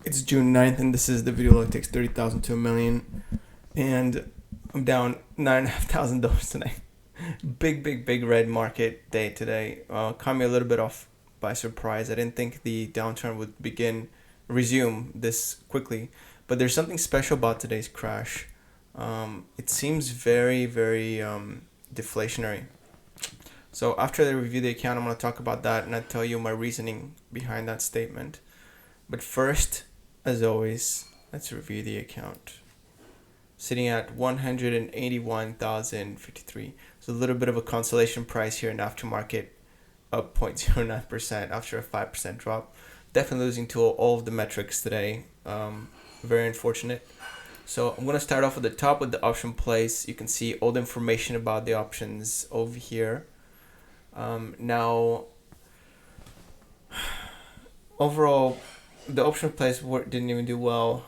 It's June 9th, and this is the video that takes 30,000 to a million. And I'm down $9,500 today. Big red market day today. Caught me a little bit off by surprise. I didn't think the downturn would resume this quickly. But there's something special about today's crash. It seems very deflationary. So after I review the account, I'm going to talk about that and I'll tell you my reasoning behind that statement. But first, as always, let's review the account. Sitting at 181,053. So a little bit of a consolation price here in aftermarket, up 0.09% after a 5% drop. Definitely losing to all of the metrics today. Very unfortunate. So I'm going to start off at the top with the option plays. You can see all the information about the options over here. Now, overall, the option plays didn't even do well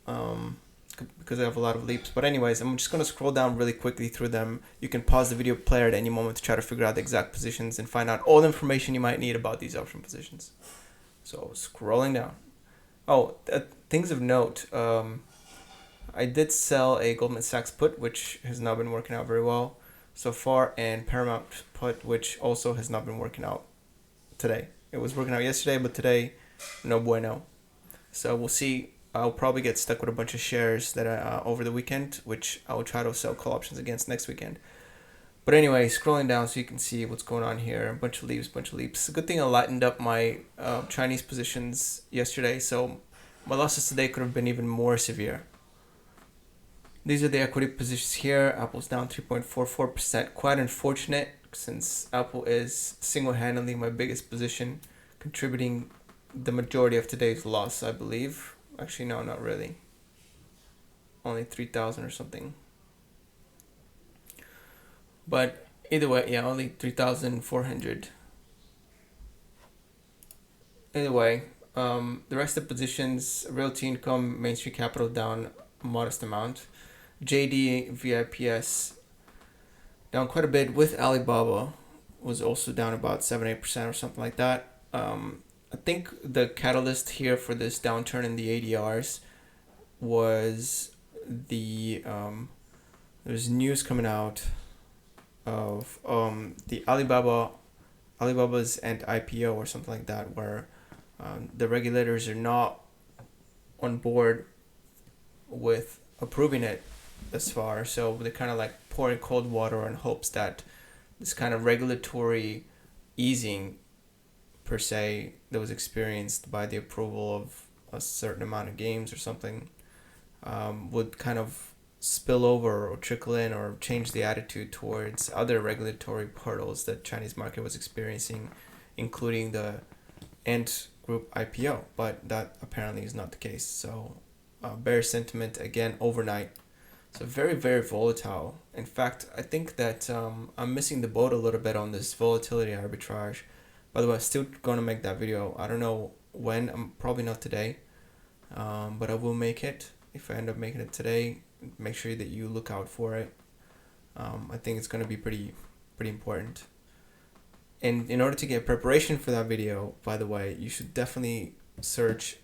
because I have a lot of leaps. But anyways, I'm just going to scroll down really quickly through them. You can pause the video player at any moment to try to figure out the exact positions and find out all the information you might need about these option positions. So scrolling down. Oh, things of note. I did sell a Goldman Sachs put, which has not been working out very well so far, and Paramount put, which also has not been working out today. It was working out yesterday, but today, no bueno. So we'll see. I'll probably get stuck with a bunch of shares that over the weekend, which I will try to sell call options against next weekend. But anyway, scrolling down so you can see what's going on here. A bunch of leaps. It's a good thing I lightened up my Chinese positions yesterday, so my losses today could have been even more severe. These are the equity positions here. Apple's down 3.44%. Quite unfortunate since Apple is single-handedly my biggest position, contributing the majority of today's loss, I believe. Actually, no, not really. Only 3,000 or something. But either way, yeah, only 3,400. Either way, the rest of the positions, Realty Income, Main Street Capital down a modest amount. JD, VIPS down quite a bit, with Alibaba was also down about 7-8% or something like that. I think the catalyst here for this downturn in the ADRs was there's news coming out of the Alibaba's and IPO or something like that, where the regulators are not on board with approving it thus far. So they're kind of like pouring cold water in hopes that this kind of regulatory easing per se that was experienced by the approval of a certain amount of games or something would kind of spill over or trickle in or change the attitude towards other regulatory hurdles that Chinese market was experiencing, including the Ant Group IPO. But that apparently is not the case. So bearish sentiment again overnight. So very volatile. In fact, I think that I'm missing the boat a little bit on this volatility arbitrage. By the way, I'm still going to make that video. I don't know when. I'm probably not today, but I will make it. If I end up making it today, make sure that you look out for it. I think it's going to be pretty important. And in order to get preparation for that video, by the way, you should definitely search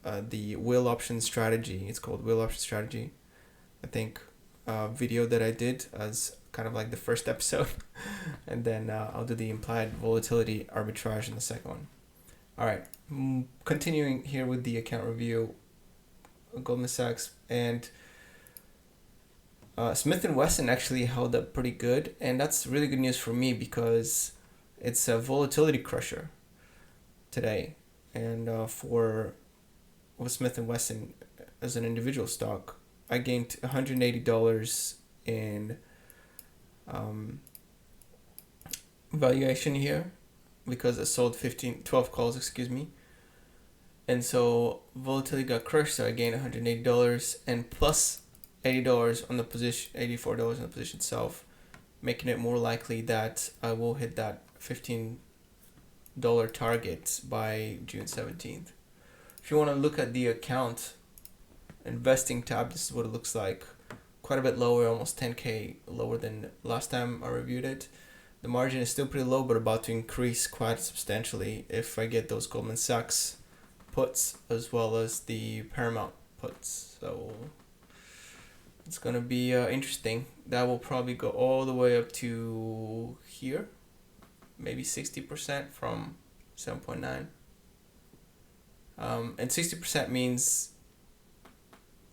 the wheel option strategy. It's called wheel option strategy. I think video that I did as kind of like the first episode, and then I'll do the implied volatility arbitrage in the second one. All right, continuing here with the account review, Goldman Sachs and Smith & Wesson actually held up pretty good, and that's really good news for me because it's a volatility crusher today, and for Smith & Wesson as an individual stock, I gained $180 in valuation here because I sold 12 calls, and so volatility got crushed, so I gained $180 and plus $80 on the position, $84 on the position itself, making it more likely that I will hit that $15 target by June 17th. If you want to look at the account investing tab, this is what it looks like. Quite a bit lower, almost 10k lower than last time I reviewed it. The margin is still pretty low, but about to increase quite substantially if I get those Goldman Sachs puts as well as the Paramount puts. So it's gonna be interesting. That will probably go all the way up to here, maybe 60% from 7.9. And 60% means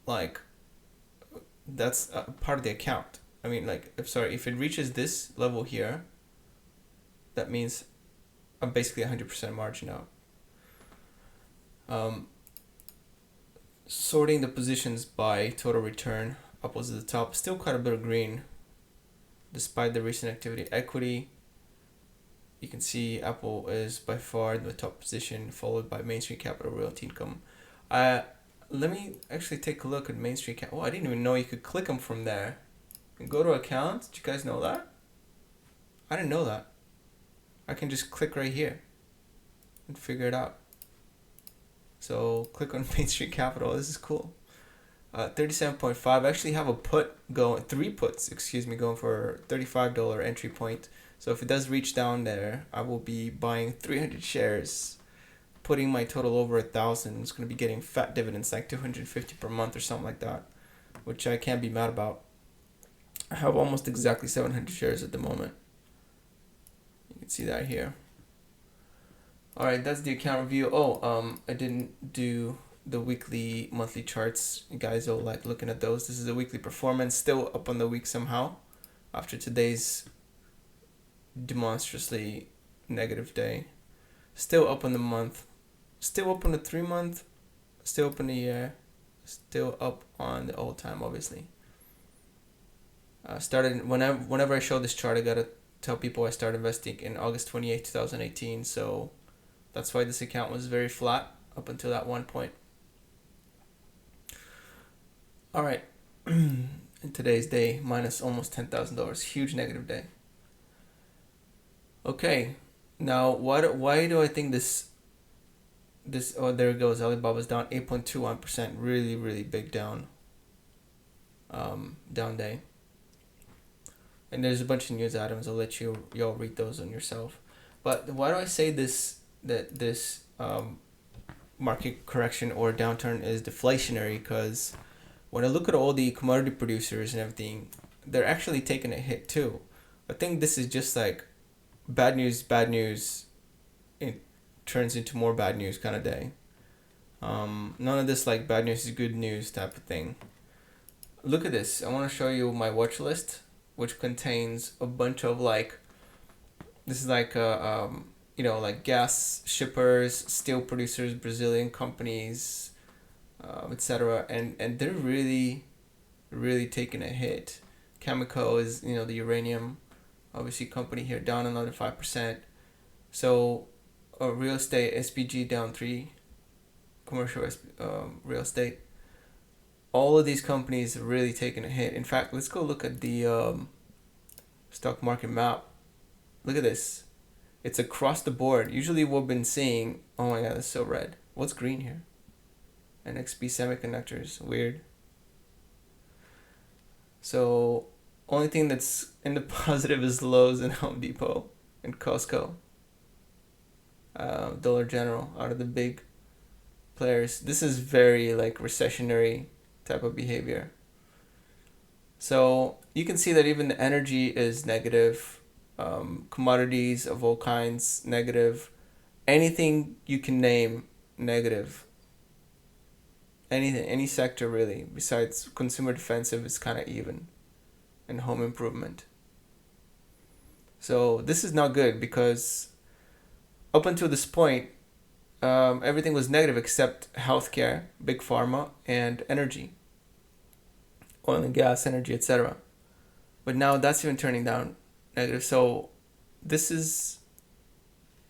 like that's part of the account. I mean, like, if it reaches this level here, that means I'm basically 100% margin out. Sorting the positions by total return, upwards at the top, still quite a bit of green despite the recent activity. Equity, you can see Apple is by far in the top position, followed by Main Street Capital, Realty Income. Let me actually take a look at Main Street Capital. Oh, I didn't even know you could click them from there and go to accounts. Did you guys know that? I didn't know that. I can just click right here and figure it out. So click on Main Street Capital. This is cool. 37.5. I actually have a put going, 3 puts, going for $35 entry point. So if it does reach down there, I will be buying 300 shares, putting my total over 1,000. It's going to be getting fat dividends, like 250 per month or something like that, which I can't be mad about. I have almost exactly 700 shares at the moment. You can see that here. All right, that's the account review. I didn't do the weekly, monthly charts. You guys all like looking at those. This is a weekly performance, still up on the week somehow after today's demonstrably negative day. Still up on the month, still up on the 3 month, still up on the year, still up on the all time, obviously. Started whenever I show this chart, I gotta tell people I started investing in August 28th, 2018. So that's why this account was very flat up until that one point. All right, in today's day, minus almost $10,000, huge negative day. Okay, now why do I think this? Oh, there it goes. Alibaba's down 8.21%. Really, really big down. Down day. And there's a bunch of news items. I'll let y'all read those on yourself. But why do I say this market correction or downturn is deflationary? Because when I look at all the commodity producers and everything, they're actually taking a hit too. I think this is just like bad news, it turns into more bad news kind of day. None of this like bad news is good news type of thing. Look at this. I want to show you my watch list, which contains a bunch of this is like like gas shippers, steel producers, Brazilian companies, etc. And they're really, really taking a hit. Chemical is the uranium, obviously company here down another 5%. So real estate, SPG down 3, commercial real estate. All of these companies are really taking a hit. In fact, let's go look at the stock market map. Look at this. It's across the board. Usually we've been seeing, oh my god, that's so red. What's green here? NXP Semiconductors, weird. So only thing that's in the positive is Lowe's and Home Depot and Costco. Dollar General out of the big players. This is very recessionary type of behavior. So you can see that even the energy is negative. Commodities of all kinds, negative. Anything you can name, negative. Anything, any sector really, besides consumer defensive is kind of even. And home improvement. So this is not good because up until this point, everything was negative except healthcare, big pharma, and energy. Oil and gas, energy, etc. But now that's even turning down negative. So this is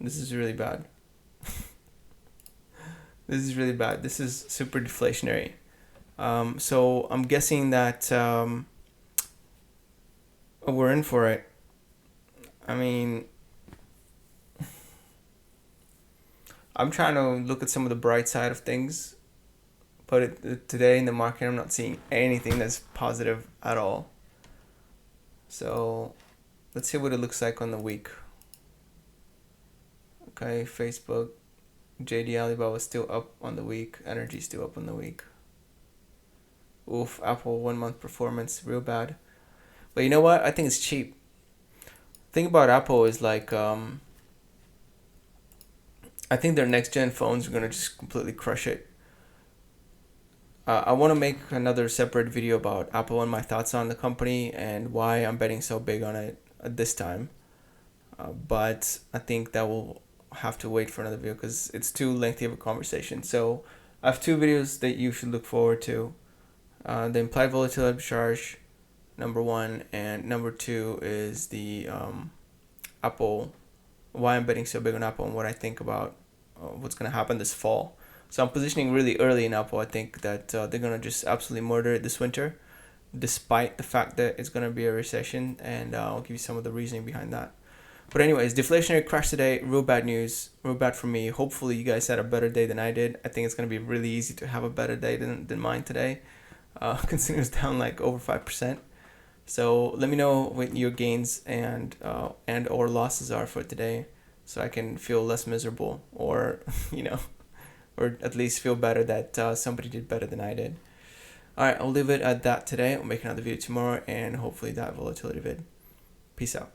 really bad. This is really bad. This is super deflationary. So I'm guessing that we're in for it. I mean, I'm trying to look at some of the bright side of things, but today in the market, I'm not seeing anything that's positive at all. So let's see what it looks like on the week. Okay, Facebook, JD Alibaba still up on the week. Energy still up on the week. Oof, Apple 1 month performance real bad. But you know what? I think it's cheap. Thing about Apple is like I think their next gen phones are gonna just completely crush it. I want to make another separate video about Apple and my thoughts on the company and why I'm betting so big on it at this time. But I think that will have to wait for another video because it's too lengthy of a conversation. So I have two videos that you should look forward to. The implied volatility arbitrage, number one, and number two is the Apple, why I'm betting so big on Apple and what I think about what's going to happen this fall. So I'm positioning really early in Apple. I think that they're going to just absolutely murder it this winter, despite the fact that it's going to be a recession, and I'll give you some of the reasoning behind that. But anyways, deflationary crash today, real bad news, real bad for me. Hopefully you guys had a better day than I did. I think it's going to be really easy to have a better day than mine today, considering it's down like over 5%. So let me know what your gains and or losses are for today, so I can feel less miserable, or or at least feel better that somebody did better than I did. All right, I'll leave it at that today. I'll make another video tomorrow, and hopefully that volatility vid. Peace out.